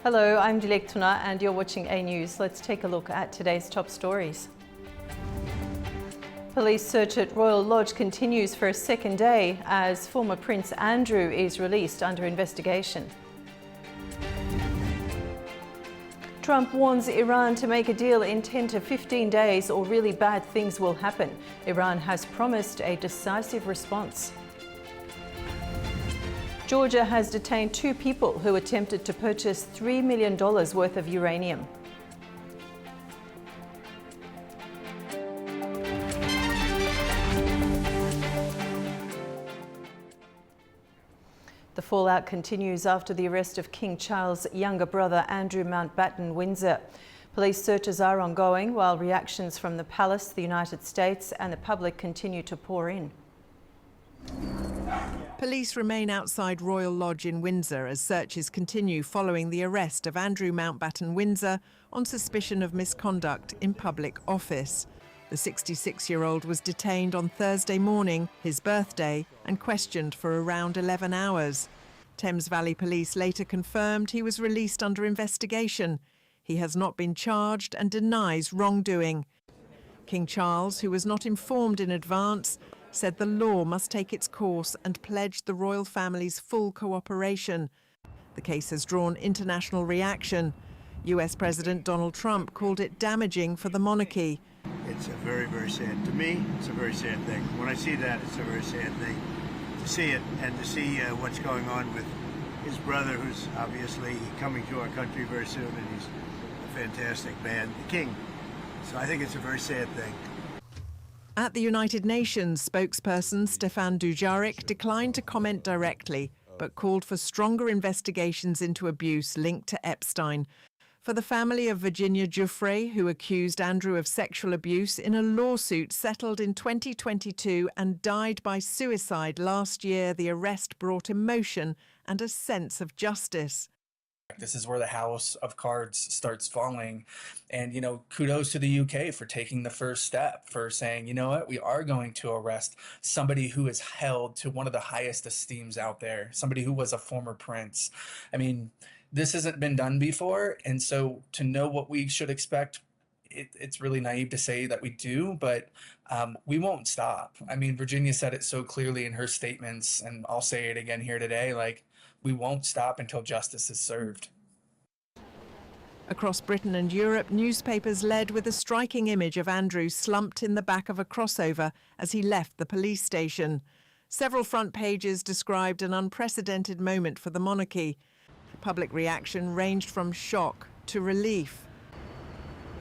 Hello, I'm Dilek Tuna and you're watching A News. Let's take a look at today's top stories. Police search at Royal Lodge continues for a second day as former Prince Andrew is released under investigation. Trump warns Iran to make a deal in 10 to 15 days or really bad things will happen. Iran has promised a decisive response. Georgia has detained 2 people who attempted to purchase $3 million worth of uranium. The fallout continues after the arrest of King Charles' younger brother Andrew Mountbatten Windsor. Police searches are ongoing while reactions from the palace, the United States and the public continue to pour in. Police remain outside Royal Lodge in Windsor as searches continue following the arrest of Andrew Mountbatten Windsor on suspicion of misconduct in public office. The 66-year-old was detained on Thursday morning, his birthday, and questioned for around 11 hours. Thames Valley Police later confirmed he was released under investigation. He has not been charged and denies wrongdoing. King Charles, who was not informed in advance, said the law must take its course and pledged the royal family's full cooperation. The case has drawn international reaction. US President Donald Trump called it damaging for the monarchy. It's a very, very sad, to me, it's a very sad thing. When I see that, it's a very sad thing to see it and to see what's going on with his brother, who's obviously coming to our country very soon, and he's a fantastic man, the king. So I think it's a very sad thing. At the United Nations, spokesperson Stefan Dujarric declined to comment directly, but called for stronger investigations into abuse linked to Epstein. For the family of Virginia Giuffre, who accused Andrew of sexual abuse in a lawsuit settled in 2022 and died by suicide last year, the arrest brought emotion and a sense of justice. This is where the house of cards starts falling. And, kudos to the UK for taking the first step, for saying, you know what, we are going to arrest somebody who is held to one of the highest esteems out there, somebody who was a former prince. I mean, this hasn't been done before. And so to know what we should expect, it's really naive to say that we do, but we won't stop. I mean, Virginia said it so clearly in her statements, and I'll say it again here today, we won't stop until justice is served. Across Britain and Europe, newspapers led with a striking image of Andrew slumped in the back of a crossover as he left the police station. Several front pages described an unprecedented moment for the monarchy. Public reaction ranged from shock to relief.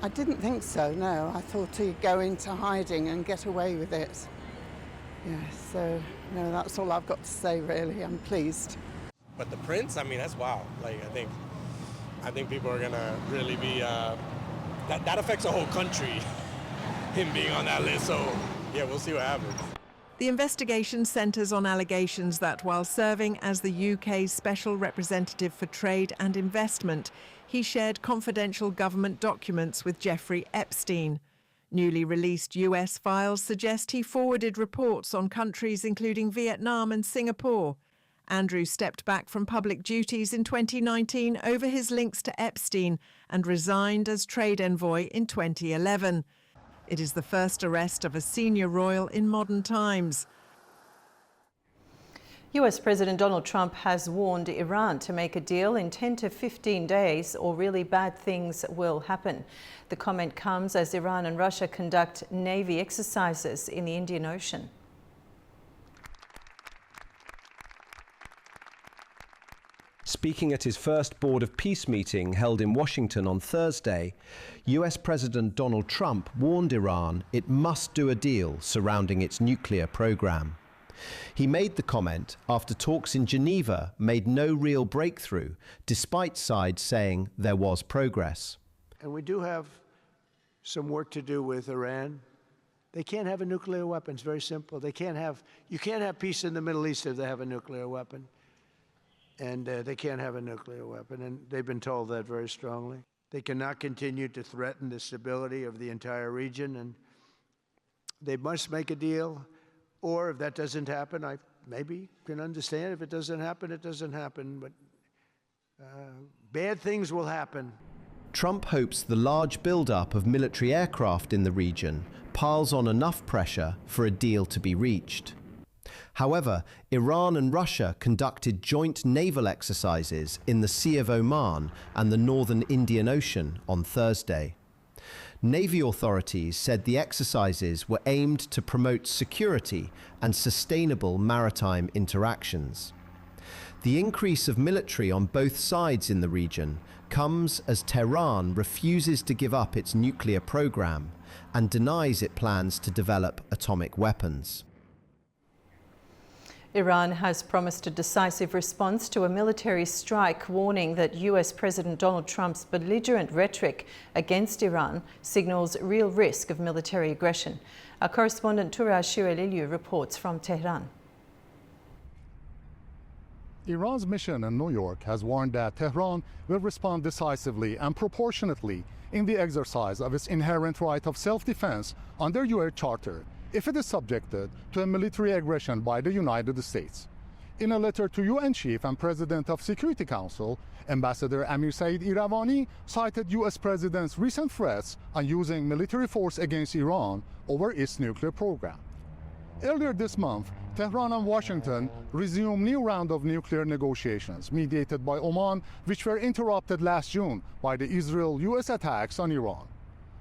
I didn't think so, no. I thought he'd go into hiding and get away with it. Yeah, so, no, that's all I've got to say, really. I'm pleased. But the prince, I mean, that's wild. I think people are gonna really be, that affects the whole country, him being on that list. So, yeah, we'll see what happens. The investigation centres on allegations that while serving as the UK's Special Representative for Trade and Investment, he shared confidential government documents with Jeffrey Epstein. Newly released US files suggest he forwarded reports on countries including Vietnam and Singapore. Andrew stepped back from public duties in 2019 over his links to Epstein and resigned as trade envoy in 2011. It is the first arrest of a senior royal in modern times. US President Donald Trump has warned Iran to make a deal in 10 to 15 days or really bad things will happen. The comment comes as Iran and Russia conduct Navy exercises in the Indian Ocean. Speaking at his first Board of Peace meeting held in Washington on Thursday, US President Donald Trump warned Iran it must do a deal surrounding its nuclear program. He made the comment after talks in Geneva made no real breakthrough, despite sides saying there was progress. And we do have some work to do with Iran. They can't have a nuclear weapon. It's very simple. You can't have peace in the Middle East if they have a nuclear weapon. And they can't have a nuclear weapon, and they've been told that very strongly. They cannot continue to threaten the stability of the entire region, and they must make a deal. Or if that doesn't happen, I maybe can understand. If it doesn't happen, it doesn't happen. But Bad things will happen. Trump hopes the large build-up of military aircraft in the region piles on enough pressure for a deal to be reached. However, Iran and Russia conducted joint naval exercises in the Sea of Oman and the northern Indian Ocean on Thursday. Navy authorities said the exercises were aimed to promote security and sustainable maritime interactions. The increase of military on both sides in the region comes as Tehran refuses to give up its nuclear program and denies it plans to develop atomic weapons. Iran has promised a decisive response to a military strike, warning that US President Donald Trump's belligerent rhetoric against Iran signals real risk of military aggression. Our correspondent Turaj Shireliliu reports from Tehran. Iran's mission in New York has warned that Tehran will respond decisively and proportionately in the exercise of its inherent right of self-defense under UN Charter if it is subjected to a military aggression by the United States. In a letter to UN Chief and President of Security Council, Ambassador Amir Saeed Iravani cited US President's recent threats on using military force against Iran over its nuclear program. Earlier this month, Tehran and Washington resumed new round of nuclear negotiations mediated by Oman, which were interrupted last June by the Israel-US attacks on Iran.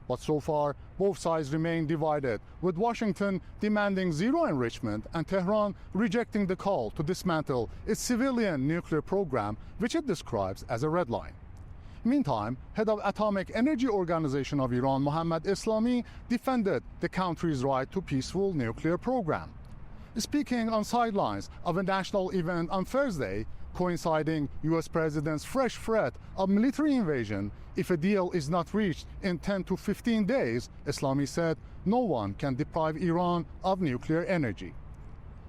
But so far, both sides remain divided, with Washington demanding zero enrichment and Tehran rejecting the call to dismantle its civilian nuclear program, which it describes as a red line. Meantime, head of Atomic Energy Organization of Iran, Mohammad Eslami, defended the country's right to peaceful nuclear program. Speaking on sidelines of a national event on Thursday, coinciding US President's fresh threat of military invasion if a deal is not reached in 10 to 15 days, Eslami said no one can deprive Iran of nuclear energy.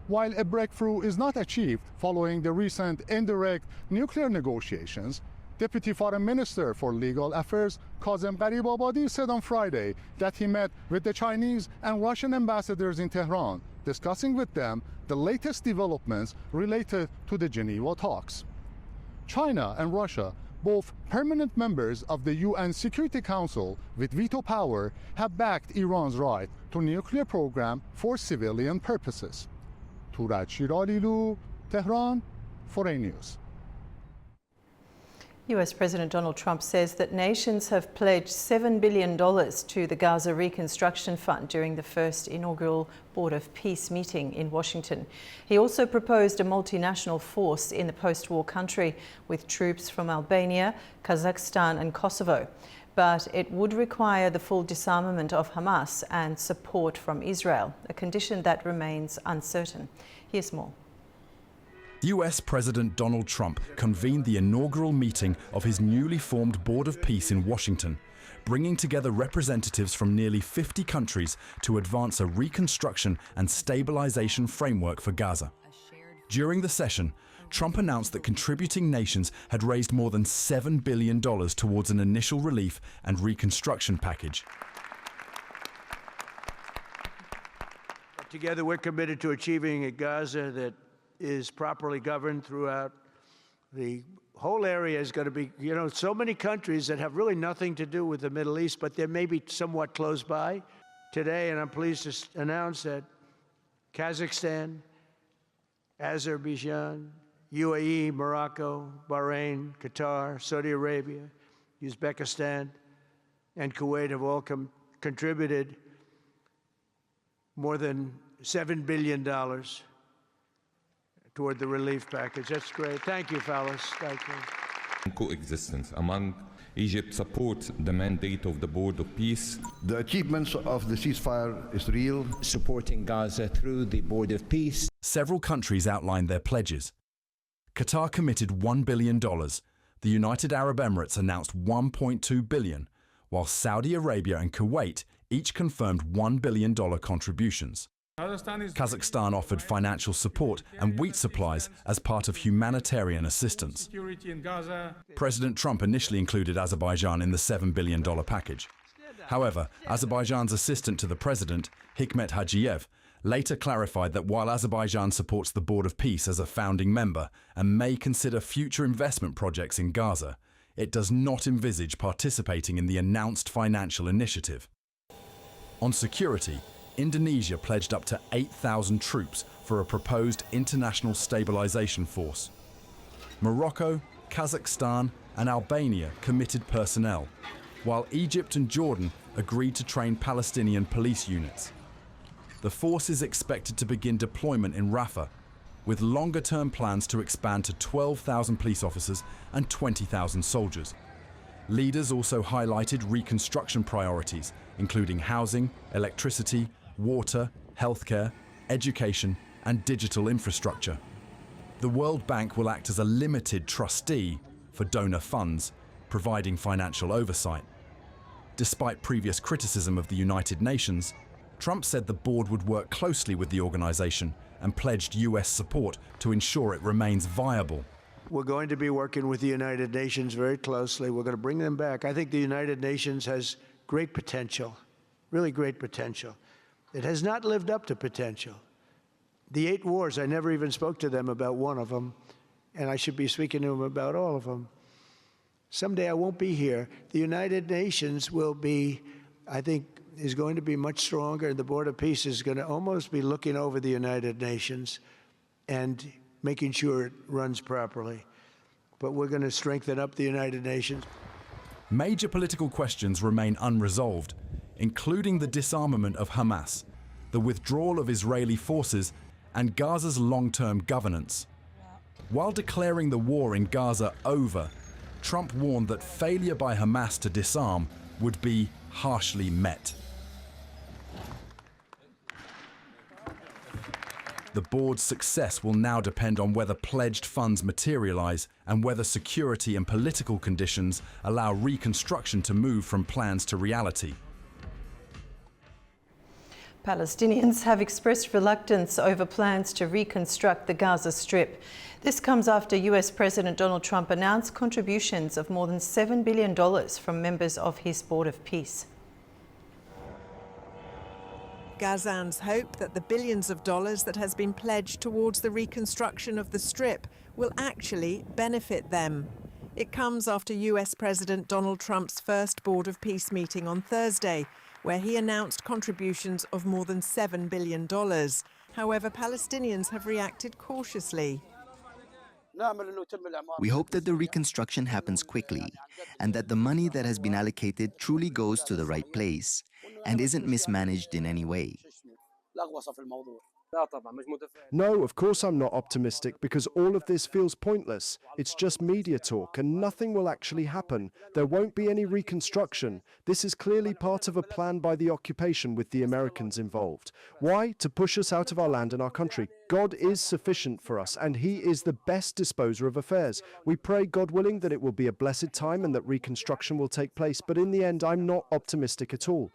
While a breakthrough is not achieved following the recent indirect nuclear negotiations, Deputy Foreign Minister for Legal Affairs Kazem Gharibabadi said on Friday that he met with the Chinese and Russian ambassadors in Tehran, discussing with them the latest developments related to the Geneva talks. China and Russia, both permanent members of the UN Security Council with veto power, have backed Iran's right to nuclear program for civilian purposes. Turaj Shireliliu, Tehran, Foreign News. US President Donald Trump says that nations have pledged $7 billion to the Gaza Reconstruction Fund during the first inaugural Board of Peace meeting in Washington. He also proposed a multinational force in the post-war country with troops from Albania, Kazakhstan and Kosovo. But it would require the full disarmament of Hamas and support from Israel, a condition that remains uncertain. Here's more. US President Donald Trump convened the inaugural meeting of his newly formed Board of Peace in Washington, bringing together representatives from nearly 50 countries to advance a reconstruction and stabilization framework for Gaza. During the session, Trump announced that contributing nations had raised more than $7 billion towards an initial relief and reconstruction package. Together, we're committed to achieving a Gaza that is properly governed throughout. The whole area is going to be, so many countries that have really nothing to do with the Middle East, but they may be somewhat close by today. And I'm pleased to announce that Kazakhstan, Azerbaijan, UAE, Morocco, Bahrain, Qatar, Saudi Arabia, Uzbekistan, and Kuwait have all contributed more than $7 billion toward the relief package. That's great. Thank you, fellas. Thank you. Coexistence among Egypt supports the mandate of the Board of Peace. The achievements of the ceasefire is real. Supporting Gaza through the Board of Peace. Several countries outlined their pledges. Qatar committed $1 billion. The United Arab Emirates announced $1.2 billion, while Saudi Arabia and Kuwait each confirmed $1 billion contributions. Kazakhstan offered financial support and wheat supplies as part of humanitarian assistance. President Trump initially included Azerbaijan in the $7 billion package. However, Azerbaijan's assistant to the president, Hikmet Hajiev, later clarified that while Azerbaijan supports the Board of Peace as a founding member and may consider future investment projects in Gaza, it does not envisage participating in the announced financial initiative. On security, Indonesia pledged up to 8,000 troops for a proposed international stabilization force. Morocco, Kazakhstan, and Albania committed personnel, while Egypt and Jordan agreed to train Palestinian police units. The force is expected to begin deployment in Rafah, with longer-term plans to expand to 12,000 police officers and 20,000 soldiers. Leaders also highlighted reconstruction priorities, including housing, electricity, water, healthcare, education, and digital infrastructure. The World Bank will act as a limited trustee for donor funds, providing financial oversight. Despite previous criticism of the United Nations, Trump said the board would work closely with the organization and pledged US support to ensure it remains viable. We're going to be working with the United Nations very closely. We're going to bring them back. I think the United Nations has great potential, really great potential. It has not lived up to potential. The 8 wars, I never even spoke to them about one of them, and I should be speaking to them about all of them. Someday I won't be here. The United Nations will be, I think, is going to be much stronger. The Board of Peace is going to almost be looking over the United Nations and making sure it runs properly. But we're going to strengthen up the United Nations. Major political questions remain unresolved, including the disarmament of Hamas, the withdrawal of Israeli forces, and Gaza's long-term governance. While declaring the war in Gaza over, Trump warned that failure by Hamas to disarm would be harshly met. The board's success will now depend on whether pledged funds materialize and whether security and political conditions allow reconstruction to move from plans to reality. Palestinians have expressed reluctance over plans to reconstruct the Gaza Strip. This comes after US President Donald Trump announced contributions of more than $7 billion from members of his Board of Peace. Gazans hope that the billions of dollars that has been pledged towards the reconstruction of the Strip will actually benefit them. It comes after US President Donald Trump's first Board of Peace meeting on Thursday, where he announced contributions of more than $7 billion. However, Palestinians have reacted cautiously. We hope that the reconstruction happens quickly and that the money that has been allocated truly goes to the right place and isn't mismanaged in any way. No, of course I'm not optimistic because all of this feels pointless. It's just media talk and nothing will actually happen. There won't be any reconstruction. This is clearly part of a plan by the occupation with the Americans involved. Why? To push us out of our land and our country. God is sufficient for us and he is the best disposer of affairs. We pray, God willing, that it will be a blessed time and that reconstruction will take place, but in the end I'm not optimistic at all.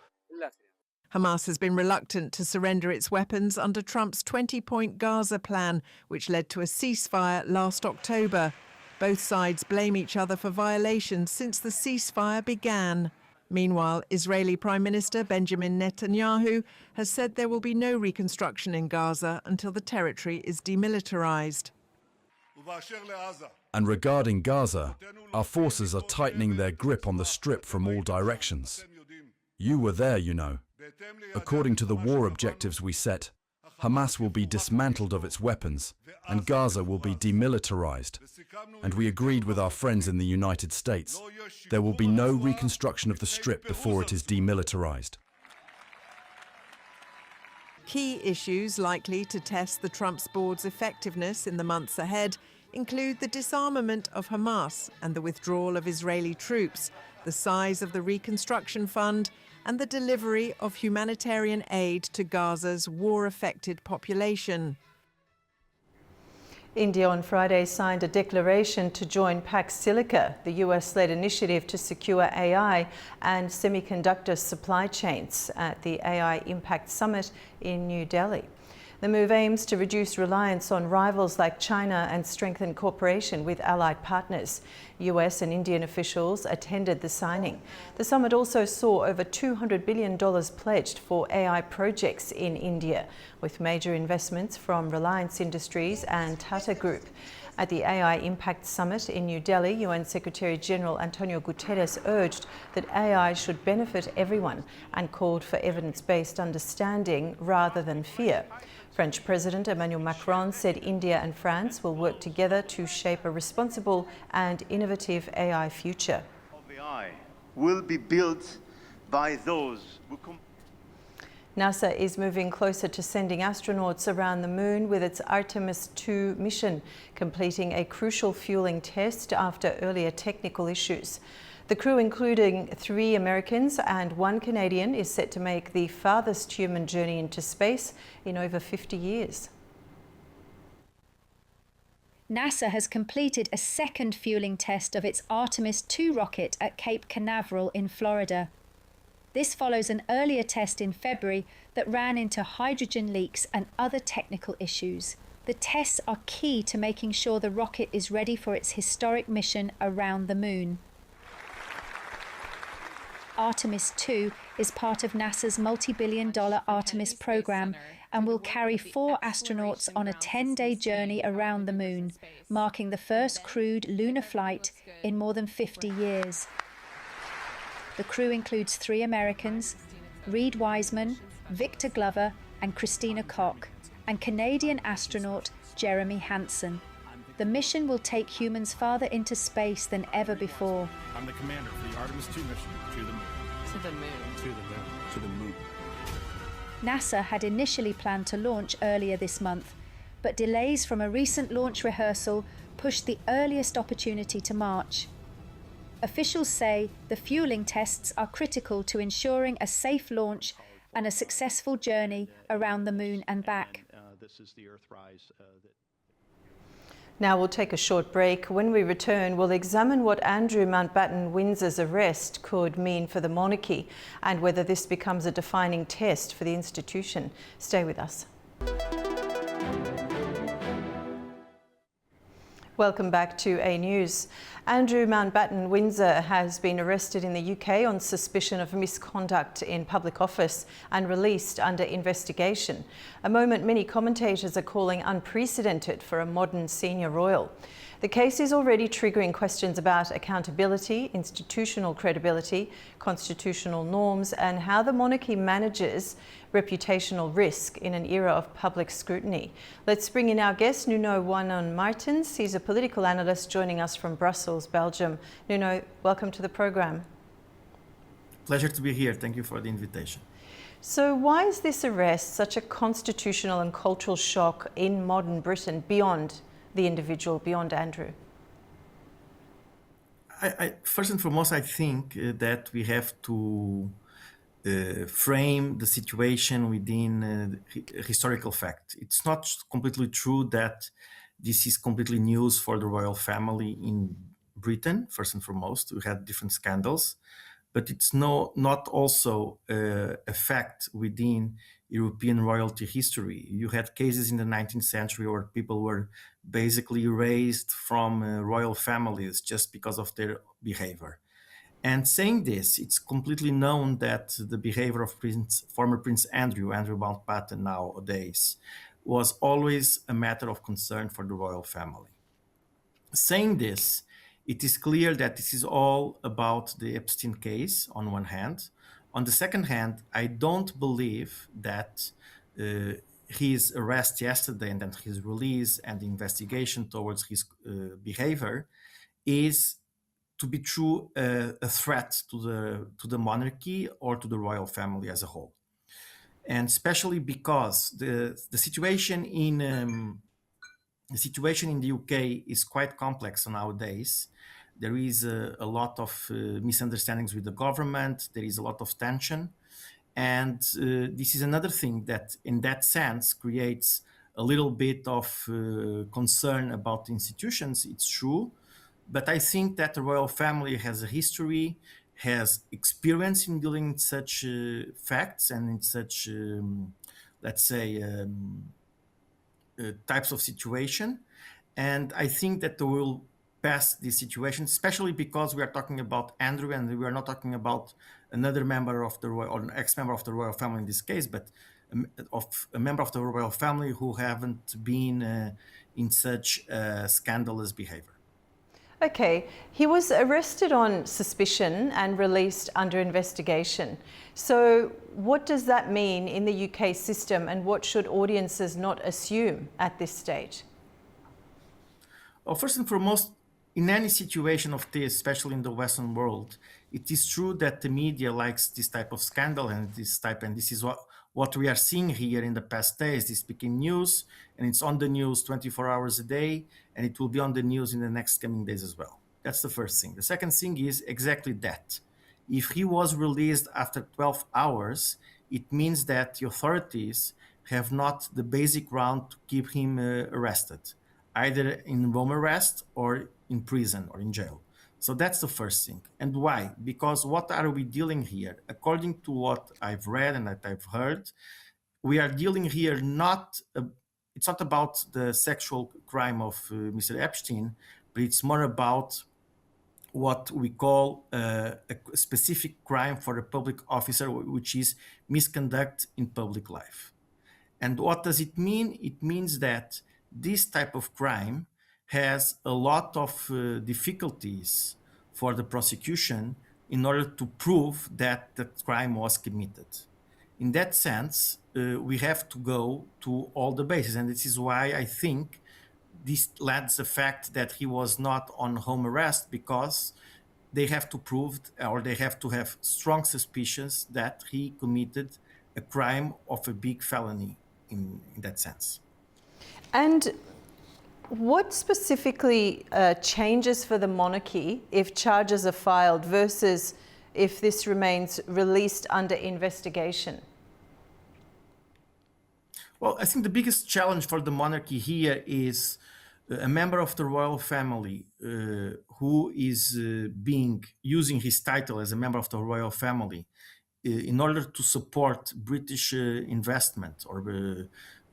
Hamas has been reluctant to surrender its weapons under Trump's 20-point Gaza plan, which led to a ceasefire last October. Both sides blame each other for violations since the ceasefire began. Meanwhile, Israeli Prime Minister Benjamin Netanyahu has said there will be no reconstruction in Gaza until the territory is demilitarized. And regarding Gaza, our forces are tightening their grip on the Strip from all directions. You were there, you know. According to the war objectives we set, Hamas will be dismantled of its weapons and Gaza will be demilitarized. And we agreed with our friends in the United States. There will be no reconstruction of the Strip before it is demilitarized. Key issues likely to test the Trump's board's effectiveness in the months ahead include the disarmament of Hamas and the withdrawal of Israeli troops, the size of the reconstruction fund, and the delivery of humanitarian aid to Gaza's war-affected population. India on Friday signed a declaration to join Pax Silica, the US-led initiative to secure AI and semiconductor supply chains at the AI Impact Summit in New Delhi. The move aims to reduce reliance on rivals like China and strengthen cooperation with allied partners. US and Indian officials attended the signing. The summit also saw over $200 billion pledged for AI projects in India, with major investments from Reliance Industries and Tata Group. At the AI Impact Summit in New Delhi, UN Secretary-General Antonio Guterres urged that AI should benefit everyone and called for evidence-based understanding rather than fear. French President Emmanuel Macron said India and France will work together to shape a responsible and innovative AI future. AI will be built by those who NASA is moving closer to sending astronauts around the moon with its Artemis II mission, completing a crucial fueling test after earlier technical issues. The crew, including 3 Americans and 1 Canadian, is set to make the farthest human journey into space in over 50 years. NASA has completed a second fueling test of its Artemis II rocket at Cape Canaveral in Florida. This follows an earlier test in February that ran into hydrogen leaks and other technical issues. The tests are key to making sure the rocket is ready for its historic mission around the moon. Artemis II is part of NASA's multi-billion-dollar Artemis program and will carry 4 astronauts on a 10-day journey around the moon, marking the first crewed lunar flight in more than 50 years. The crew includes 3 Americans, Reed Wiseman, Victor Glover and Christina Koch, and Canadian astronaut Jeremy Hansen. The mission will take humans farther into space than ever before. I'm the commander for the Artemis II mission to the moon. To the moon. To the moon. To the moon. NASA had initially planned to launch earlier this month, but delays from a recent launch rehearsal pushed the earliest opportunity to March. Officials say the fueling tests are critical to ensuring a safe launch and a successful journey around the moon and back. This is the Earthrise Now we'll take a short break. When we return, we'll examine what Andrew Mountbatten Windsor's arrest could mean for the monarchy and whether this becomes a defining test for the institution. Stay with us. Welcome back to A News. Andrew Mountbatten Windsor has been arrested in the UK on suspicion of misconduct in public office and released under investigation, a moment many commentators are calling unprecedented for a modern senior royal. The case is already triggering questions about accountability, institutional credibility, constitutional norms, and how the monarchy manages reputational risk in an era of public scrutiny. Let's bring in our guest, Nuno Wanon-Martins. He's a political analyst joining us from Brussels, Belgium. Nuno, welcome to the program. Pleasure to be here. Thank you for the invitation. So why is this arrest such a constitutional and cultural shock in modern Britain beyond the individual, beyond Andrew? First and foremost, I think that we have to frame the situation within historical fact. It's not completely true that this is completely news for the royal family in Britain. First and foremost, we had different scandals, but it's not also a fact within European royalty history. You had cases in the 19th century where people were basically erased from royal families just because of their behavior. And saying this, it's completely known that the behavior of former Prince Andrew Mountbatten nowadays, was always a matter of concern for the royal family. Saying this, it is clear that this is all about the Epstein case on one hand. On the second hand, I don't believe that his arrest yesterday and then his release and the investigation towards his behavior is to be true a threat to the monarchy or to the royal family as a whole. And especially because the situation in the UK is quite complex nowadays. There is a lot of misunderstandings with the government. There is a lot of tension. And this is another thing that, in that sense, creates a little bit of concern about the institutions. It's true. But I think that the royal family has a history, has experience in dealing with such facts and in such, let's say, types of situation. And I think that they will pass this situation, especially because we are talking about Andrew and we are not talking about another member of the royal, or an ex-member of the royal family in this case, but of a member of the royal family who haven't been in such scandalous behavior. Okay, he was arrested on suspicion and released under investigation. So what does that mean in the UK system, and what should audiences not assume at this stage? Well, first and foremost, in any situation of this, especially in the Western world, it is true that the media likes this type of scandal and this is what we are seeing here in the past days. This became news, and it's on the news 24 hours a day, and it will be on the news in the next coming days as well. That's the first thing. The second thing is exactly that. If he was released after 12 hours, it means that the authorities have not the basic ground to keep him arrested, either in home arrest or in prison or in jail. So that's the first thing. And why? Because what are we dealing here? According to what I've read and that I've heard, we are dealing here it's not about the sexual crime of Mr. Epstein, but it's more about what we call a specific crime for a public officer, which is misconduct in public life. And what does it mean? It means that this type of crime has a lot of difficulties for the prosecution in order to prove that the crime was committed. In that sense, we have to go to all the bases, and this is why I think this lacks the fact that he was not on home arrest, because they have to prove, or they have to have strong suspicions that he committed a crime of a big felony in that sense. And what specifically changes for the monarchy if charges are filed versus if this remains released under investigation? Well, I think the biggest challenge for the monarchy here is a member of the royal family who is using his title as a member of the royal family in order to support British investment or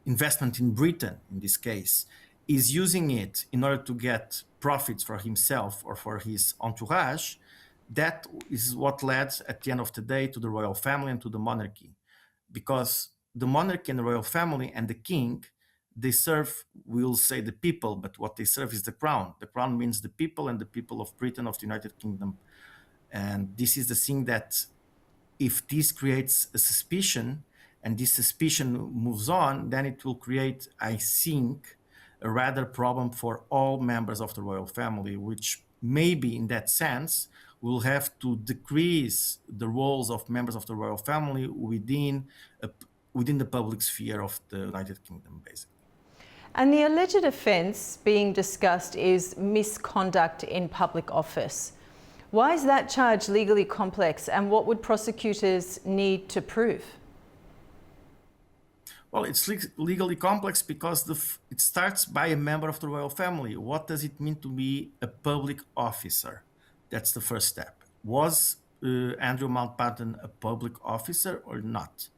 investment in Britain, in this case, is using it in order to get profits for himself or for his entourage. That is what led at the end of the day to the royal family and to the monarchy, because the monarchy and the royal family and the king, they serve, we'll say the people, but what they serve is the crown. The crown means the people, and the people of Britain, of the United Kingdom. And this is the thing that if this creates a suspicion and this suspicion moves on, then it will create, I think, a rather problem for all members of the royal family, which maybe in that sense will have to decrease the roles of members of the royal family within the public sphere of the United Kingdom, basically. And the alleged offence being discussed is misconduct in public office. Why is that charge legally complex, and what would prosecutors need to prove? Well, it's legally complex because it starts by a member of the royal family. What does it mean to be a public officer? That's the first step. Was Andrew Mountbatten a public officer or not?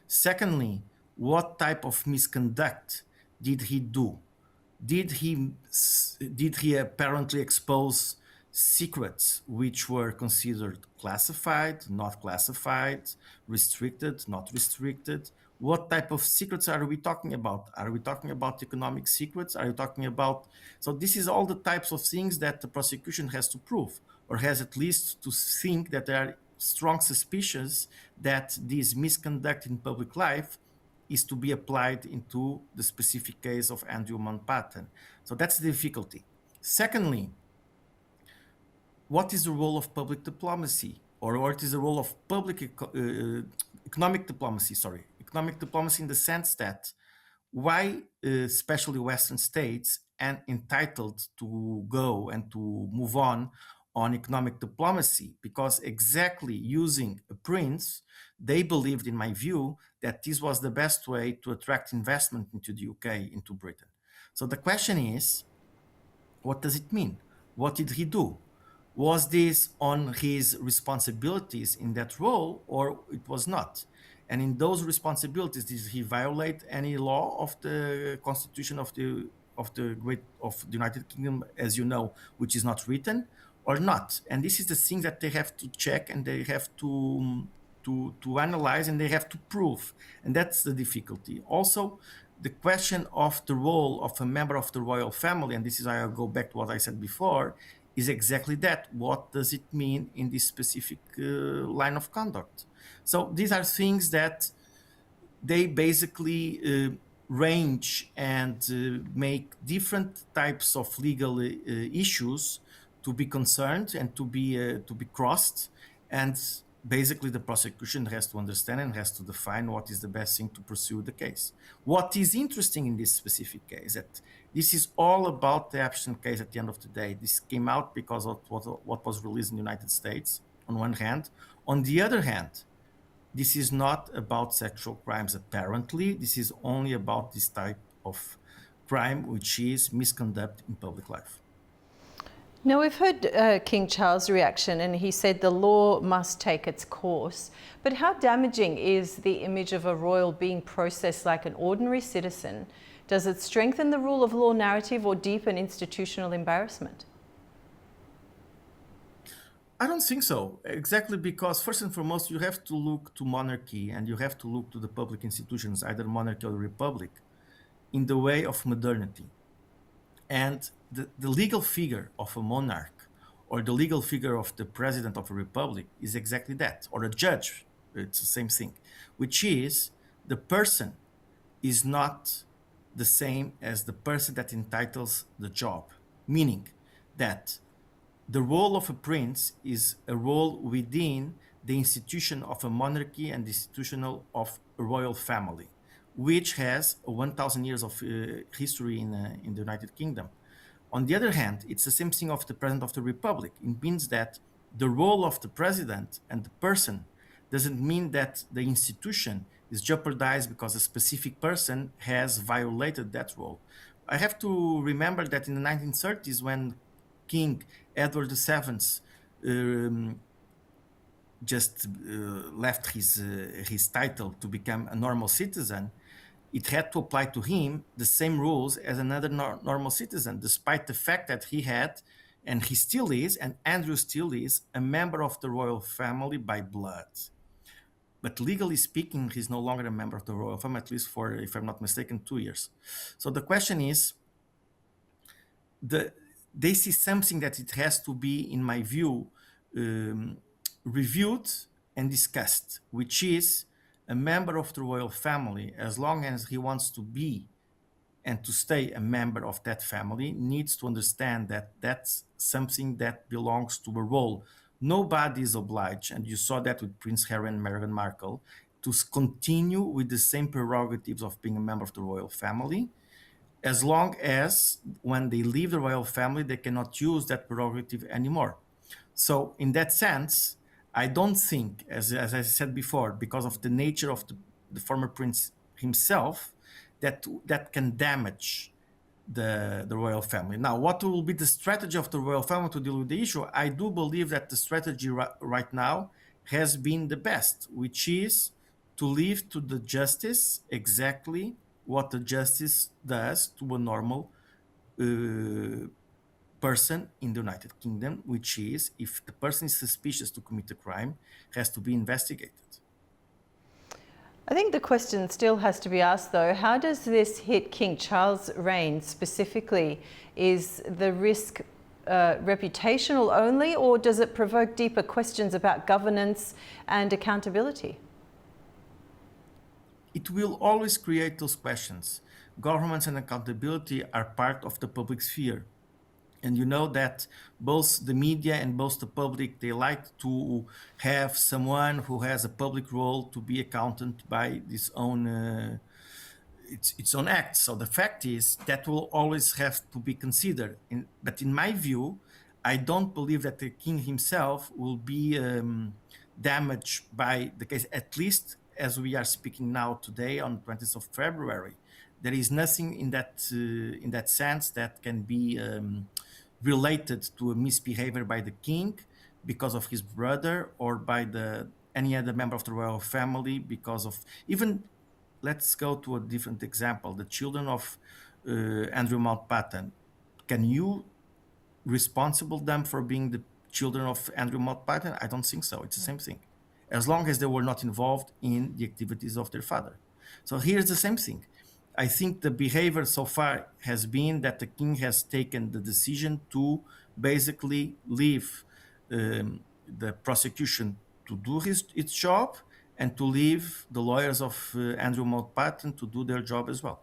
Secondly, what type of misconduct did he do? Did he apparently expose secrets which were considered classified, not classified, restricted, not restricted? What type of secrets are we talking about? Are we talking about economic secrets? Are you talking about... So this is all the types of things that the prosecution has to prove, or has at least to think that there are strong suspicions that this misconduct in public life is to be applied into the specific case of Andrew Mountbatten. So that's the difficulty. Secondly, what is the role of public diplomacy? Or what is the role of economic diplomacy, economic diplomacy in the sense that why especially Western states are entitled to go and to move on economic diplomacy? Because exactly using a prince, they believed, in my view, that this was the best way to attract investment into the UK, into Britain. So the question is, what does it mean? What did he do? Was this on his responsibilities in that role, or it was not? And in those responsibilities, did he violate any law of the Constitution of the United Kingdom, as you know, which is not written, or not? And this is the thing that they have to check, and they have to analyze, and they have to prove. And that's the difficulty. Also, the question of the role of a member of the royal family, and this is I'll go back to what I said before, is exactly that. What does it mean in this specific line of conduct? So these are things that they basically range and make different types of legal issues to be concerned and to be crossed, and basically the prosecution has to understand and has to define what is the best thing to pursue the case. What is interesting in this specific case, that this is all about the Epstein case at the end of the day. This came out because of what was released in the United States, on one hand. On the other hand, this is not about sexual crimes, apparently. This is only about this type of crime, which is misconduct in public life. Now, we've heard King Charles' reaction, and he said the law must take its course. But how damaging is the image of a royal being processed like an ordinary citizen? Does it strengthen the rule of law narrative or deepen institutional embarrassment? I don't think so, exactly because first and foremost, you have to look to monarchy and you have to look to the public institutions, either monarchy or republic, in the way of modernity. And the legal figure of a monarch or the legal figure of the president of a republic is exactly that, or a judge, it's the same thing, which is the person is not the same as the person that entitles the job, meaning that the role of a prince is a role within the institution of a monarchy and the institutional of a royal family, which has 1,000 years of history in the United Kingdom. On the other hand, it's the same thing of the president of the republic. It means that the role of the president and the person doesn't mean that the institution is jeopardized because a specific person has violated that role. I have to remember that in the 1930s, when King Edward VII just left his title to become a normal citizen, it had to apply to him the same rules as another normal citizen, despite the fact that he had, and he still is, and Andrew still is, a member of the royal family by blood. But legally speaking, he's no longer a member of the royal family, at least for, if I'm not mistaken, 2 years. So the question is, they see something that it has to be, in my view, reviewed and discussed, which is a member of the royal family, as long as he wants to be and to stay a member of that family, needs to understand that that's something that belongs to a role. Nobody is obliged, and you saw that with Prince Harry and Meghan Markle, to continue with the same prerogatives of being a member of the royal family, as long as when they leave the royal family, they cannot use that prerogative anymore. So in that sense, I don't think, as I said before, because of the nature of the former prince himself, that can damage the royal family. Now, what will be the strategy of the royal family to deal with the issue? I do believe that the strategy right now has been the best, which is to leave to the justice exactly what the justice does to a normal person in the United Kingdom, which is, if the person is suspicious to commit a crime, has to be investigated. I think the question still has to be asked, though, how does this hit King Charles' reign specifically? Is the risk reputational only, or does it provoke deeper questions about governance and accountability? It will always create those questions. Governance and accountability are part of the public sphere. And you know that both the media and both the public, they like to have someone who has a public role to be accounted by its own acts. So the fact is that will always have to be considered. But in my view, I don't believe that the king himself will be damaged by the case, at least as we are speaking now today on 20th of February. There is nothing in that sense that can be related to a misbehavior by the king because of his brother or by any other member of the royal family because of even, let's go to a different example, the children of Andrew Mountbatten. Can you responsible them for being the children of Andrew Mountbatten? I don't think so. It's the same thing. As long as they were not involved in the activities of their father. So here's the same thing. I think the behavior so far has been that the king has taken the decision to basically leave the prosecution to do its job and to leave the lawyers of Andrew Mountbatten to do their job as well.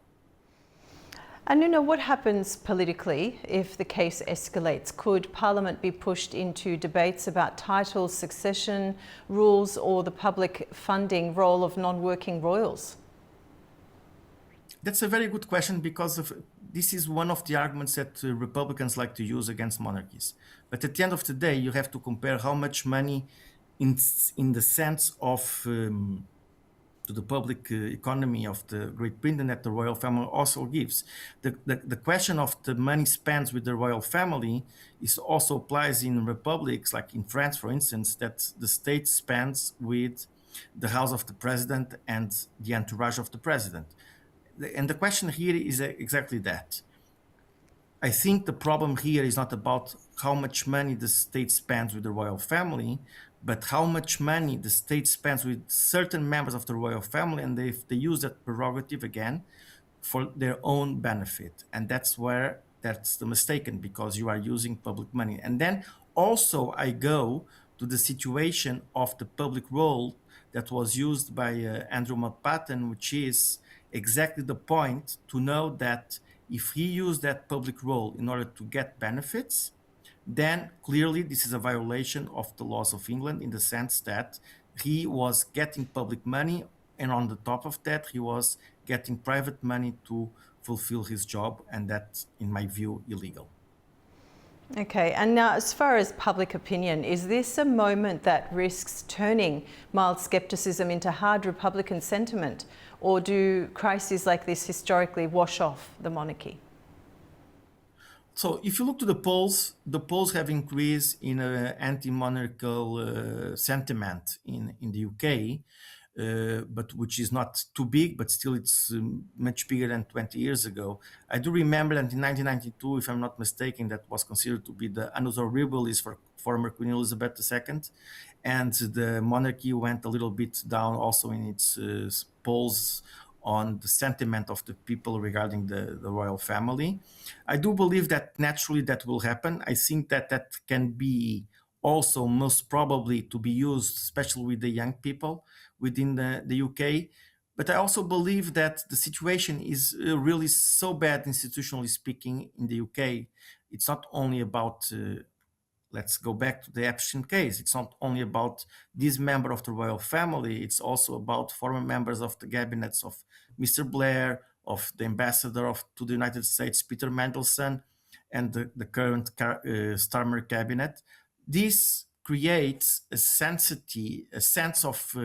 And Nuno, what happens politically if the case escalates? Could Parliament be pushed into debates about titles, succession rules, or the public funding role of non-working royals? That's a very good question, because this is one of the arguments that Republicans like to use against monarchies. But at the end of the day, you have to compare how much money in the sense of to the public economy of the Great Britain that the royal family also gives. The question of the money spent with the royal family is also applies in republics, like in France, for instance, that the state spends with the house of the president and the entourage of the president. And the question here is exactly that. I think the problem here is not about how much money the state spends with the royal family, but how much money the state spends with certain members of the royal family, and they use that prerogative again for their own benefit. And that's the mistaken, because you are using public money. And then also I go to the situation of the public role that was used by Andrew Mountbatten, which is exactly the point to know that if he used that public role in order to get benefits, then clearly this is a violation of the laws of England, in the sense that he was getting public money, and on the top of that, he was getting private money to fulfill his job, and that's, in my view, illegal. Okay, and now as far as public opinion, is this a moment that risks turning mild scepticism into hard Republican sentiment, or do crises like this historically wash off the monarchy? So if you look to the polls have increased in anti-monarchical sentiment in the UK, but which is not too big, but still it's much bigger than 20 years ago. I do remember that in 1992, if I'm not mistaken, that was considered to be the annus horribilis for former Queen Elizabeth II. And the monarchy went a little bit down also in its polls on the sentiment of the people regarding the royal family. I do believe that naturally that will happen. I think that can be also most probably to be used, especially with the young people within the UK. But I also believe that the situation is really so bad, institutionally speaking, in the UK. It's not only about let's go back to the Epstein case. It's not only about this member of the royal family. It's also about former members of the cabinets of Mr. Blair, of the ambassador to the United States, Peter Mandelson, and the current Starmer cabinet. This creates a sense of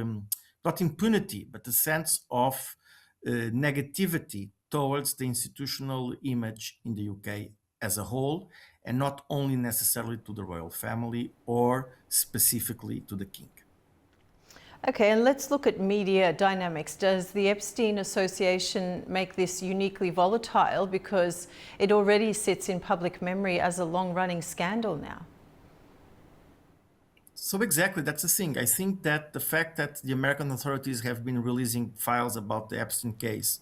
not impunity, but a sense of negativity towards the institutional image in the UK as a whole, and not only necessarily to the royal family or specifically to the king. Okay, and let's look at media dynamics. Does the Epstein Association make this uniquely volatile because it already sits in public memory as a long-running scandal now? So exactly, that's the thing. I think that the fact that the American authorities have been releasing files about the Epstein case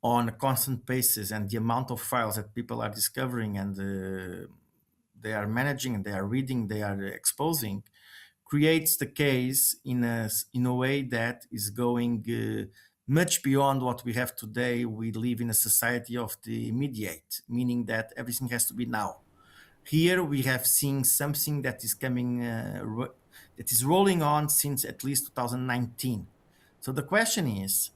on a constant basis, and the amount of files that people are discovering and they are managing and they are reading, they are exposing, creates the case in a way that is going much beyond what we have today. We live in a society of the immediate, meaning that everything has to be now. Here we have seen something that is coming, that is rolling on since at least 2019. So the question is,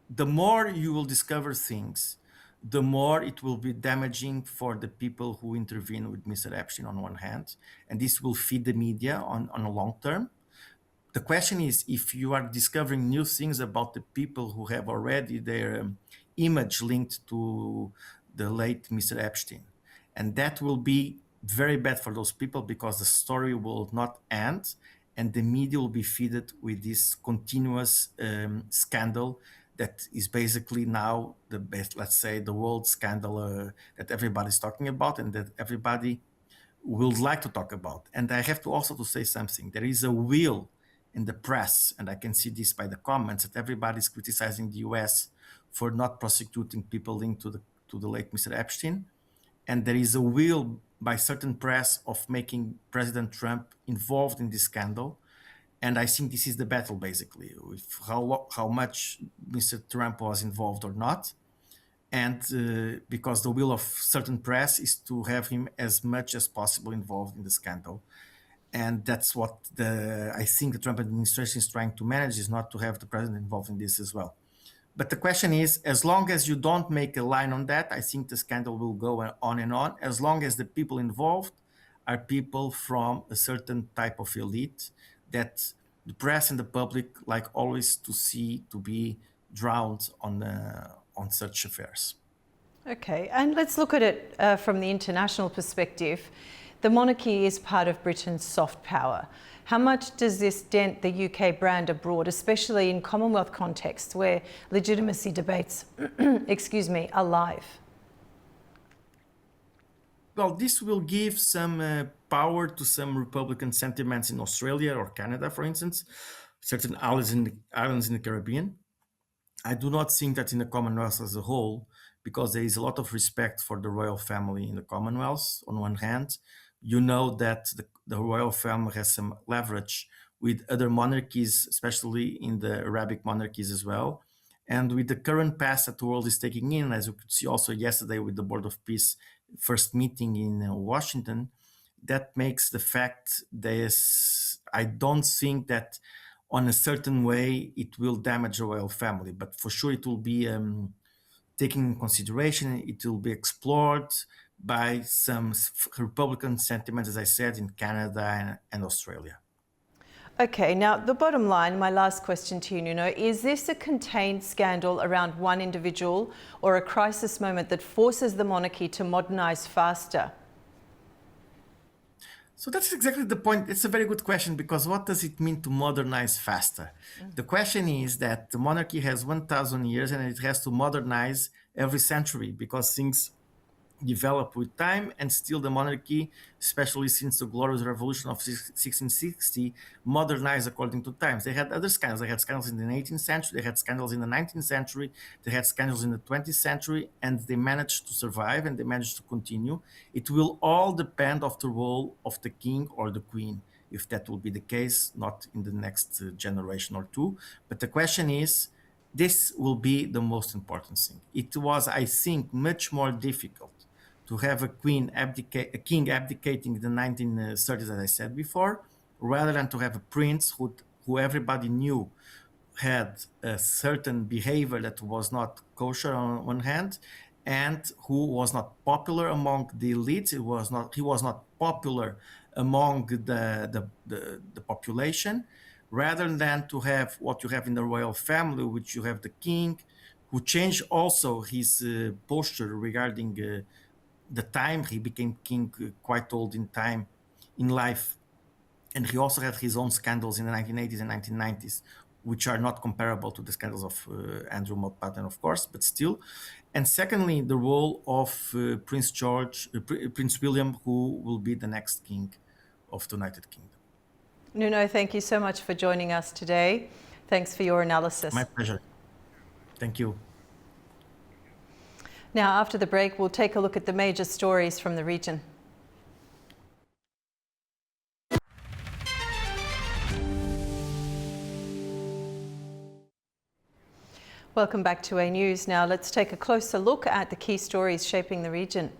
the more you will discover things, the more it will be damaging for the people who intervene with Mr. Epstein on one hand, and this will feed the media on a long term. The question is, if you are discovering new things about the people who have already their image linked to the late Mr. Epstein, and that will be very bad for those people, because the story will not end, and the media will be fed with this continuous scandal that is basically now the best, let's say, the world scandal that everybody's talking about and that everybody would like to talk about. And I have to also to say something. There is a will in the press, and I can see this by the comments, that everybody's criticizing the US for not prosecuting people linked to the late Mr. Epstein. And there is a will by certain press of making President Trump involved in this scandal. And I think this is the battle, basically, with how much Mr. Trump was involved or not. And because the will of certain press is to have him as much as possible involved in the scandal. And that's what I think the Trump administration is trying to manage, is not to have the president involved in this as well. But the question is, as long as you don't make a line on that, I think the scandal will go on and on, as long as the people involved are people from a certain type of elite that the press and the public like always to be drowned on such affairs. Okay, and let's look at it from the international perspective. The monarchy is part of Britain's soft power. How much does this dent the UK brand abroad, especially in Commonwealth contexts where legitimacy debates, are live? Well, this will give some power to some Republican sentiments in Australia or Canada, for instance, certain islands in the Caribbean. I do not think that in the Commonwealth as a whole, because there is a lot of respect for the royal family in the Commonwealth, on one hand. You know that the royal family has some leverage with other monarchies, especially in the Arabic monarchies as well. And with the current path that the world is taking in, as you could see also yesterday with the Board of Peace first meeting in Washington, that makes the fact I don't think that on a certain way it will damage the royal family, but for sure it will be taken in consideration, it will be explored by some Republican sentiments, as I said, in Canada and Australia. Okay, now the bottom line, my last question to you, Nuno, is this a contained scandal around one individual or a crisis moment that forces the monarchy to modernise faster? So that's exactly the point. It's a very good question, because what does it mean to modernize faster? The question is that the monarchy has 1,000 years and it has to modernize every century, because things develop with time, and still the monarchy, especially since the Glorious Revolution of 1660, modernized according to times. They had other scandals. They had scandals in the 18th century, they had scandals in the 19th century, they had scandals in the 20th century, and they managed to survive and they managed to continue. It will all depend on the role of the king or the queen, if that will be the case, not in the next generation or two. But the question is, this will be the most important thing. It was, I think, much more difficult to have a king abdicating in the 1930s, as I said before, rather than to have a prince who everybody knew had a certain behavior that was not kosher on one hand, and who was not popular among the elites. He was not popular among the population, rather than to have what you have in the royal family, which you have the king, who changed also his posture regarding the time. He became king quite old in life. And he also had his own scandals in the 1980s and 1990s, which are not comparable to the scandals of Andrew Mountbatten, of course, but still. And secondly, the role of Prince William, who will be the next king of the United Kingdom. Nuno, thank you so much for joining us today. Thanks for your analysis. My pleasure. Thank you. Now, after the break, we'll take a look at the major stories from the region. Welcome back to A News. Now, let's take a closer look at the key stories shaping the region.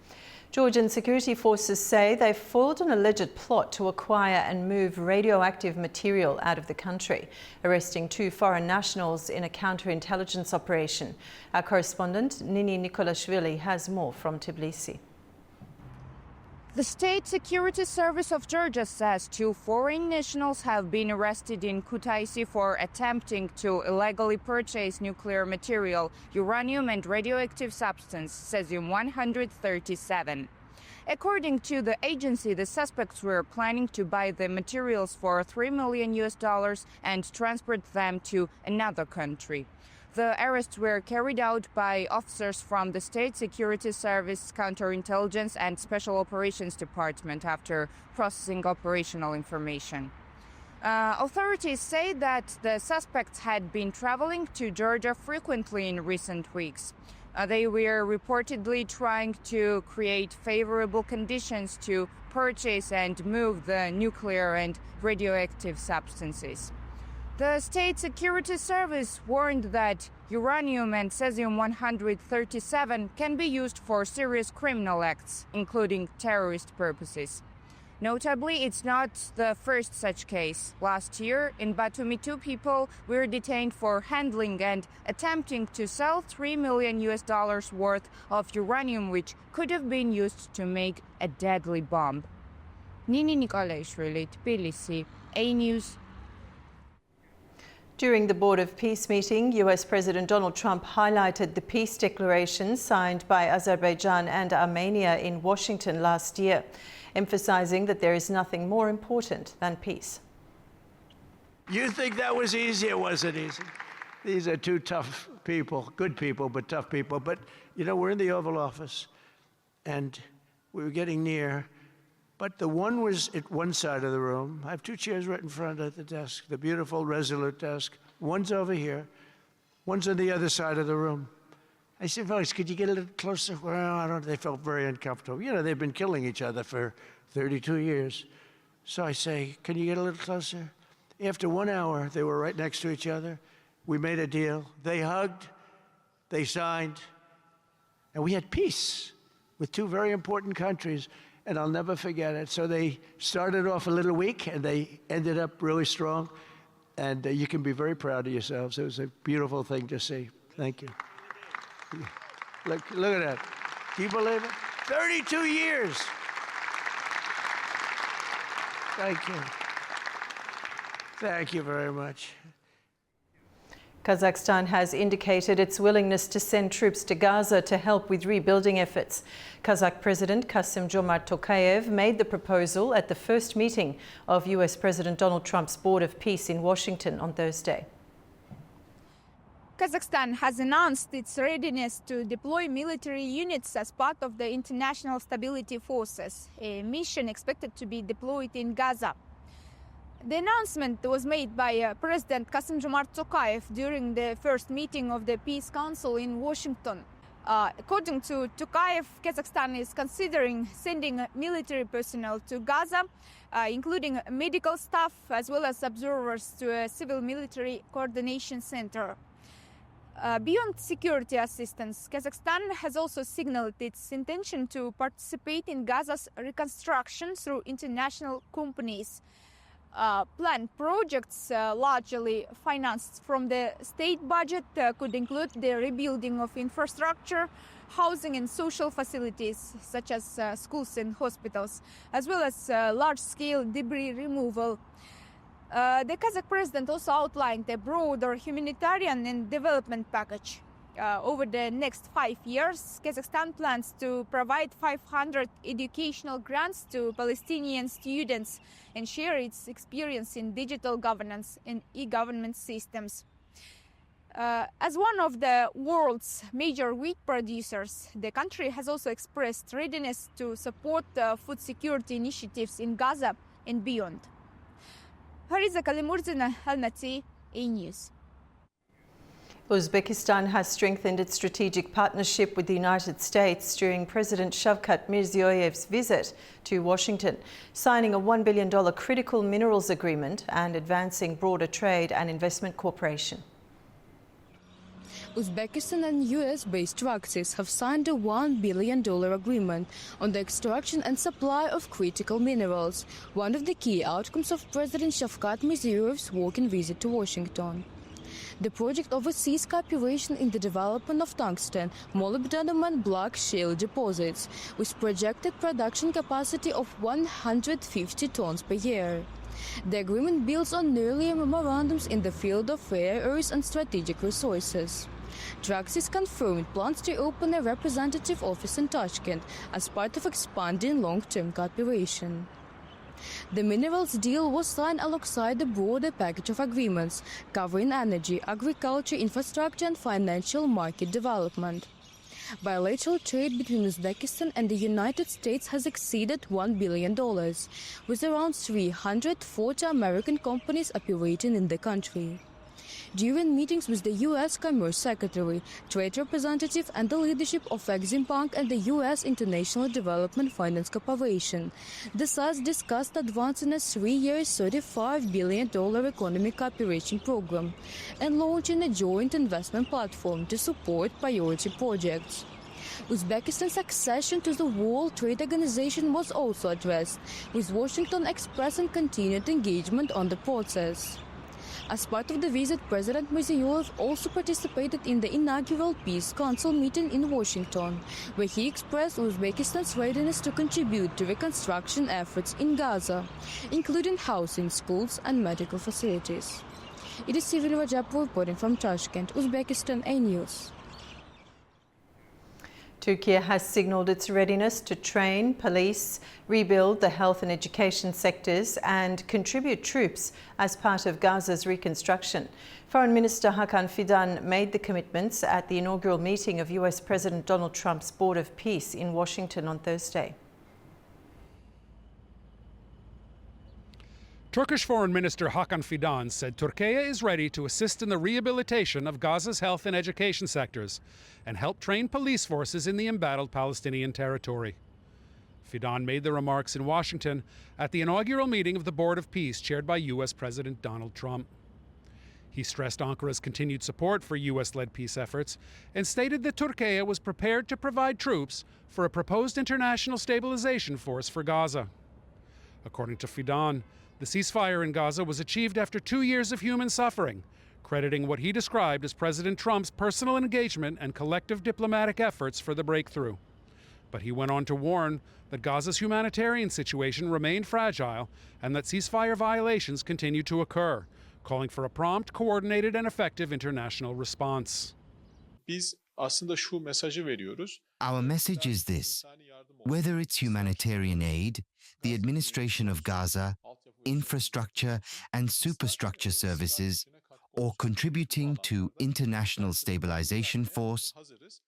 Georgian security forces say they've foiled an alleged plot to acquire and move radioactive material out of the country, arresting 2 foreign nationals in a counterintelligence operation. Our correspondent, Nini Nikolashvili, has more from Tbilisi. The State Security Service of Georgia says 2 foreign nationals have been arrested in Kutaisi for attempting to illegally purchase nuclear material, uranium and radioactive substance, cesium-137. According to the agency, the suspects were planning to buy the materials for $3 million and transport them to another country. The arrests were carried out by officers from the State Security Service, Counterintelligence and Special Operations Department after processing operational information. Authorities say that the suspects had been traveling to Georgia frequently in recent weeks. They were reportedly trying to create favorable conditions to purchase and move the nuclear and radioactive substances. The State Security Service warned that uranium and cesium-137 can be used for serious criminal acts, including terrorist purposes. Notably, it's not the first such case. Last year, in Batumi, 2 people were detained for handling and attempting to sell $3 million worth of uranium, which could have been used to make a deadly bomb. Nini Nikolaishvili, Tbilisi, A-News. During the Board of Peace meeting, US President Donald Trump highlighted the peace declaration signed by Azerbaijan and Armenia in Washington last year, emphasizing that there is nothing more important than peace. You think that was easy? It wasn't easy. These are 2 tough people, good people, but tough people. But, you know, we're in the Oval Office, and we were getting near. But the one was at one side of the room. I have 2 chairs right in front of the desk, the beautiful, resolute desk. One's over here. One's on the other side of the room. I said, fellas, could you get a little closer? Well, I don't know. They felt very uncomfortable. You know, they've been killing each other for 32 years. So I say, can you get a little closer? After 1 hour, they were right next to each other. We made a deal. They hugged. They signed. And we had peace with 2 very important countries. And I'll never forget it. So they started off a little weak, and they ended up really strong. And you can be very proud of yourselves. It was a beautiful thing to see. Thank you. Look at that. Do you believe it? 32 years. Thank you. Thank you very much. Kazakhstan has indicated its willingness to send troops to Gaza to help with rebuilding efforts. Kazakh President Kassym-Jomart Tokayev made the proposal at the first meeting of US President Donald Trump's Board of Peace in Washington on Thursday. Kazakhstan has announced its readiness to deploy military units as part of the International Stability Forces, a mission expected to be deployed in Gaza. The announcement was made by President Kassym-Jomart Tokayev during the first meeting of the Peace Council in Washington. According to Tokayev, Kazakhstan is considering sending military personnel to Gaza, including medical staff as well as observers to a civil-military coordination center. Beyond security assistance, Kazakhstan has also signaled its intention to participate in Gaza's reconstruction through international companies. Planned projects largely financed from the state budget could include the rebuilding of infrastructure, housing and social facilities such as schools and hospitals, as well as large-scale debris removal. The Kazakh president also outlined a broader humanitarian and development package. Over the next 5 years, Kazakhstan plans to provide 500 educational grants to Palestinian students and share its experience in digital governance and e-government systems. As one of the world's major wheat producers, the country has also expressed readiness to support food security initiatives in Gaza and beyond. Hariza Kalimurdina, Almaty, A-News. Uzbekistan has strengthened its strategic partnership with the United States during President Shavkat Mirziyoyev's visit to Washington, signing a $1 billion critical minerals agreement and advancing broader trade and investment cooperation. Uzbekistan and US-based Traxys have signed a $1 billion agreement on the extraction and supply of critical minerals, one of the key outcomes of President Shavkat Mirziyoyev's working visit to Washington. The project oversees cooperation in the development of tungsten, molybdenum and black shale deposits, with projected production capacity of 150 tons per year. The agreement builds on earlier memorandums in the field of rare earths and strategic resources. Traxys confirmed plans to open a representative office in Tashkent as part of expanding long-term cooperation. The minerals deal was signed alongside a broader package of agreements covering energy, agriculture, infrastructure and financial market development. Bilateral trade between Uzbekistan and the United States has exceeded $1 billion, with around 340 American companies operating in the country. During meetings with the U.S. Commerce Secretary, Trade Representative and the leadership of Exim Bank and the U.S. International Development Finance Corporation, the sides discussed advancing a 3-year $35 billion economic cooperation program and launching a joint investment platform to support priority projects. Uzbekistan's accession to the World Trade Organization was also addressed, with Washington expressing continued engagement on the process. As part of the visit, President Mirziyoyev also participated in the inaugural Peace Council meeting in Washington, where he expressed Uzbekistan's readiness to contribute to reconstruction efforts in Gaza, including housing, schools and medical facilities. It is Sivil Rajapur reporting from Tashkent, Uzbekistan A News. Turkey has signalled its readiness to train, police, rebuild the health and education sectors and contribute troops as part of Gaza's reconstruction. Foreign Minister Hakan Fidan made the commitments at the inaugural meeting of US President Donald Trump's Board of Peace in Washington on Thursday. Turkish Foreign Minister Hakan Fidan said Turkey is ready to assist in the rehabilitation of Gaza's health and education sectors and help train police forces in the embattled Palestinian territory. Fidan made the remarks in Washington at the inaugural meeting of the Board of Peace chaired by U.S. President Donald Trump. He stressed Ankara's continued support for U.S.-led peace efforts and stated that Turkey was prepared to provide troops for a proposed international stabilization force for Gaza. According to Fidan, the ceasefire in Gaza was achieved after 2 years of human suffering, crediting what he described as President Trump's personal engagement and collective diplomatic efforts for the breakthrough. But he went on to warn that Gaza's humanitarian situation remained fragile and that ceasefire violations continue to occur, calling for a prompt, coordinated and effective international response. Our message is this: whether it's humanitarian aid, the administration of Gaza, infrastructure and superstructure services, or contributing to international stabilization force,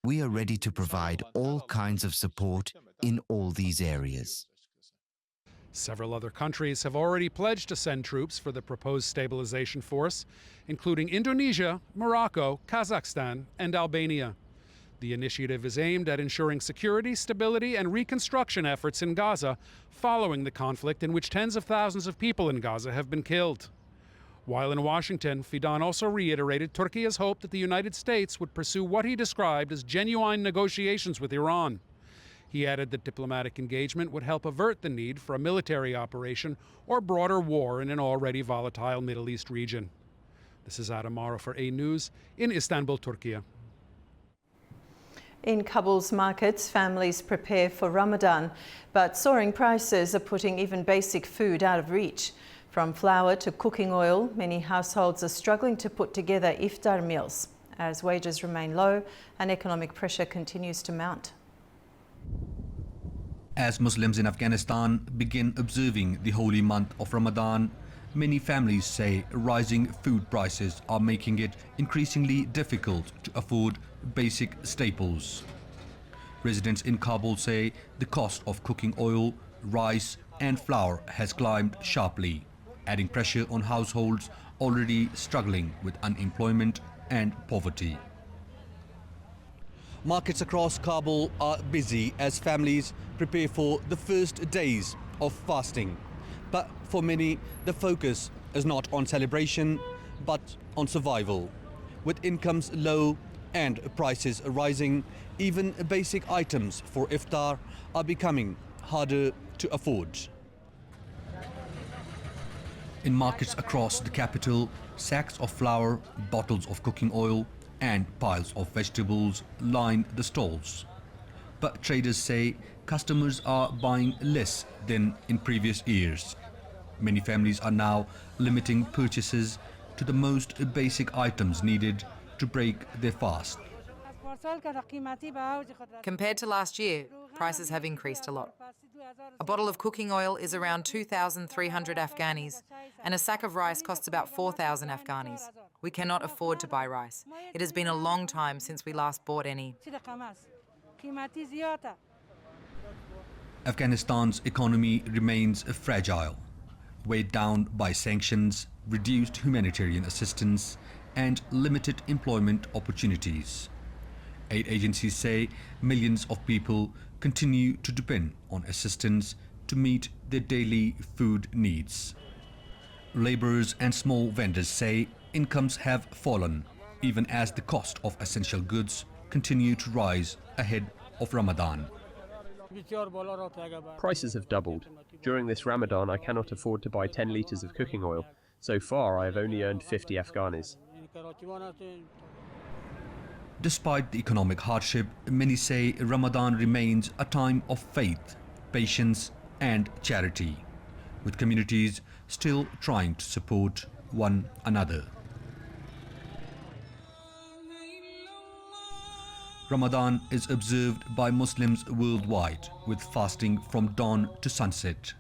we are ready to provide all kinds of support in all these areas. Several other countries have already pledged to send troops for the proposed stabilization force, including Indonesia, Morocco, Kazakhstan, and Albania. The initiative is aimed at ensuring security, stability, and reconstruction efforts in Gaza following the conflict in which tens of thousands of people in Gaza have been killed. While in Washington, Fidan also reiterated Turkey's hope that the United States would pursue what he described as genuine negotiations with Iran. He added that diplomatic engagement would help avert the need for a military operation or broader war in an already volatile Middle East region. This is Adam Mara for A News in Istanbul, Turkey. In Kabul's markets, families prepare for Ramadan, but soaring prices are putting even basic food out of reach. From flour to cooking oil, many households are struggling to put together iftar meals as wages remain low and economic pressure continues to mount. As Muslims in Afghanistan begin observing the holy month of Ramadan, many families say rising food prices are making it increasingly difficult to afford basic staples. Residents in Kabul say the cost of cooking oil, rice and flour has climbed sharply, adding pressure on households already struggling with unemployment and poverty. Markets across Kabul are busy as families prepare for the first days of fasting. But for many, the focus is not on celebration, but on survival. With incomes low and prices rising, even basic items for iftar are becoming harder to afford. In markets across the capital, sacks of flour, bottles of cooking oil, and piles of vegetables line the stalls. But traders say customers are buying less than in previous years. Many families are now limiting purchases to the most basic items needed to break their fast. Compared to last year, prices have increased a lot. A bottle of cooking oil is around 2,300 Afghanis, and a sack of rice costs about 4,000 Afghanis. We cannot afford to buy rice. It has been a long time since we last bought any. Afghanistan's economy remains fragile, weighed down by sanctions, reduced humanitarian assistance, and limited employment opportunities. Aid agencies say millions of people continue to depend on assistance to meet their daily food needs. Laborers and small vendors say incomes have fallen, even as the cost of essential goods continue to rise ahead of Ramadan. Prices have doubled. During this Ramadan, I cannot afford to buy 10 litres of cooking oil. So far, I have only earned 50 Afghanis. Despite the economic hardship, many say Ramadan remains a time of faith, patience, and charity, with communities still trying to support one another. Ramadan is observed by Muslims worldwide with fasting from dawn to sunset.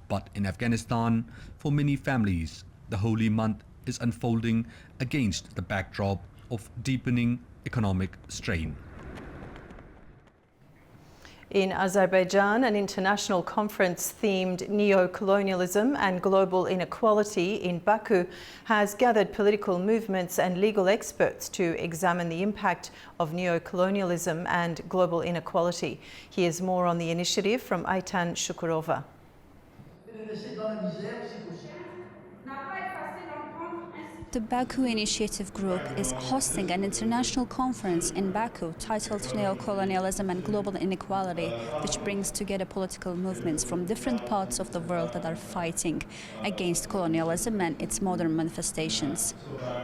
But in Afghanistan, for many families, the holy month is unfolding against the backdrop of deepening economic strain. In Azerbaijan, an international conference themed neo-colonialism and global inequality in Baku has gathered political movements and legal experts to examine the impact of neo-colonialism and global inequality. Here's more on the initiative from Aytan Shukurova. The Baku Initiative Group is hosting an international conference in Baku titled Neo-Colonialism and Global Inequality, which brings together political movements from different parts of the world that are fighting against colonialism and its modern manifestations.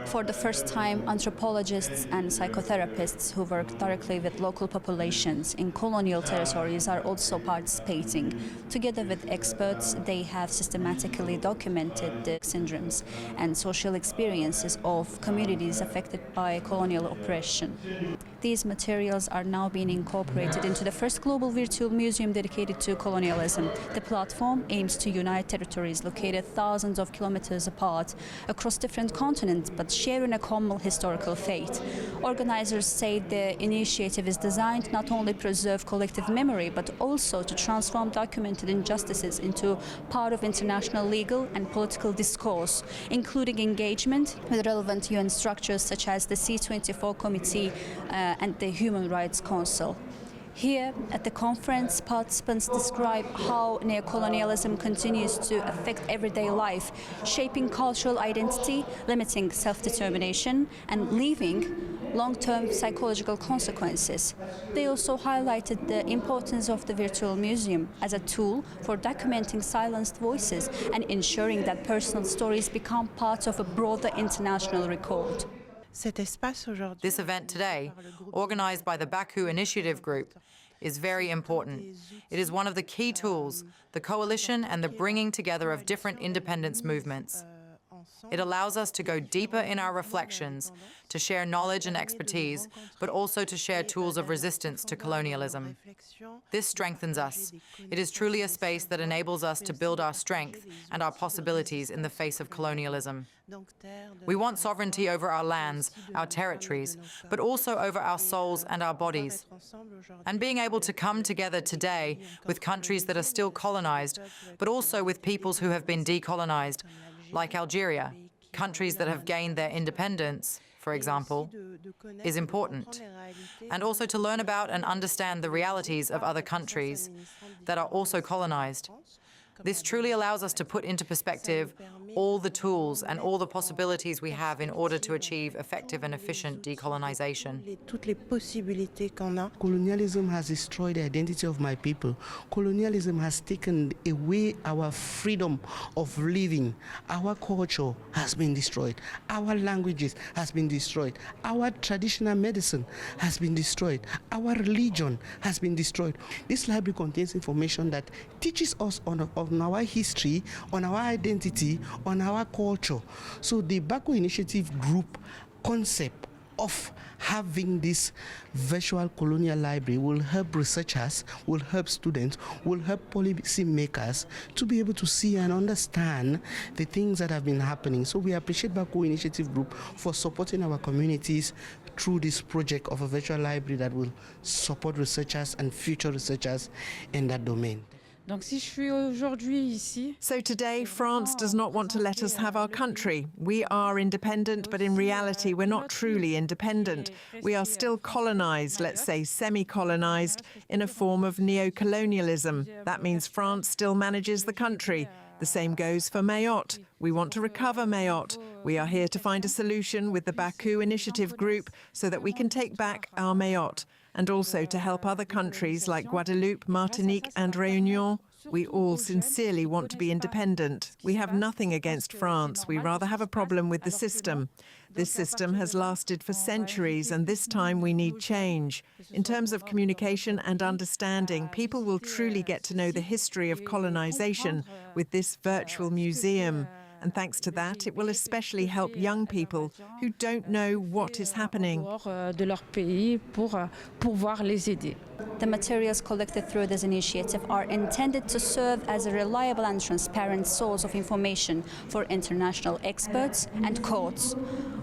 For the first time, anthropologists and psychotherapists who work directly with local populations in colonial territories are also participating. Together with experts, they have systematically documented the syndromes and social experiences of communities affected by colonial oppression. These materials are now being incorporated into the first global virtual museum dedicated to colonialism. The platform aims to unite territories located thousands of kilometers apart across different continents but sharing a common historical fate. Organizers say the initiative is designed not only to preserve collective memory but also to transform documented injustices into part of international legal and political discourse, including engagement with relevant UN structures such as the C24 Committee and the Human Rights Council. Here at the conference, participants describe how neocolonialism continues to affect everyday life, shaping cultural identity, limiting self-determination, and leaving long-term psychological consequences. They also highlighted the importance of the virtual museum as a tool for documenting silenced voices and ensuring that personal stories become part of a broader international record. This event today, organized by the Baku Initiative Group, is very important. It is one of the key tools, the coalition and the bringing together of different independence movements. It allows us to go deeper in our reflections, to share knowledge and expertise, but also to share tools of resistance to colonialism. This strengthens us. It is truly a space that enables us to build our strength and our possibilities in the face of colonialism. We want sovereignty over our lands, our territories, but also over our souls and our bodies. And being able to come together today with countries that are still colonized, but also with peoples who have been decolonized, like Algeria, countries that have gained their independence, for example, is important. And also to learn about and understand the realities of other countries that are also colonized. This truly allows us to put into perspective all the tools and all the possibilities we have in order to achieve effective and efficient decolonization. Colonialism has destroyed the identity of my people. Colonialism has taken away our freedom of living. Our culture has been destroyed. Our languages has been destroyed. Our traditional medicine has been destroyed. Our religion has been destroyed. This library contains information that teaches us on our history, on our identity, on our culture. So the Baku Initiative Group concept of having this virtual colonial library will help researchers, will help students, will help policy makers to be able to see and understand the things that have been happening. So we appreciate Baku Initiative Group for supporting our communities through this project of a virtual library that will support researchers and future researchers in that domain. So today, France does not want to let us have our country. We are independent, but in reality, we're not truly independent. We are still colonized, let's say semi-colonized, in a form of neo-colonialism. That means France still manages the country. The same goes for Mayotte. We want to recover Mayotte. We are here to find a solution with the Baku Initiative Group so that we can take back our Mayotte, and also to help other countries like Guadeloupe, Martinique and Réunion. We all sincerely want to be independent. We have nothing against France. We rather have a problem with the system. This system has lasted for centuries, and this time we need change. In terms of communication and understanding, people will truly get to know the history of colonization with this virtual museum. And thanks to that, it will especially help young people who don't know what is happening. The materials collected through this initiative are intended to serve as a reliable and transparent source of information for international experts and courts.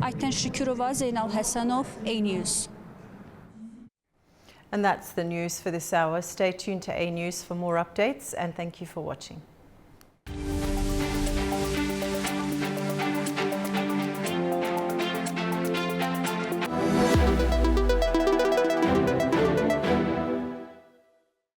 Ayten Şükürova, Zeynal Hasanov, A News. And that's the news for this hour. Stay tuned to A News for more updates, and thank you for watching.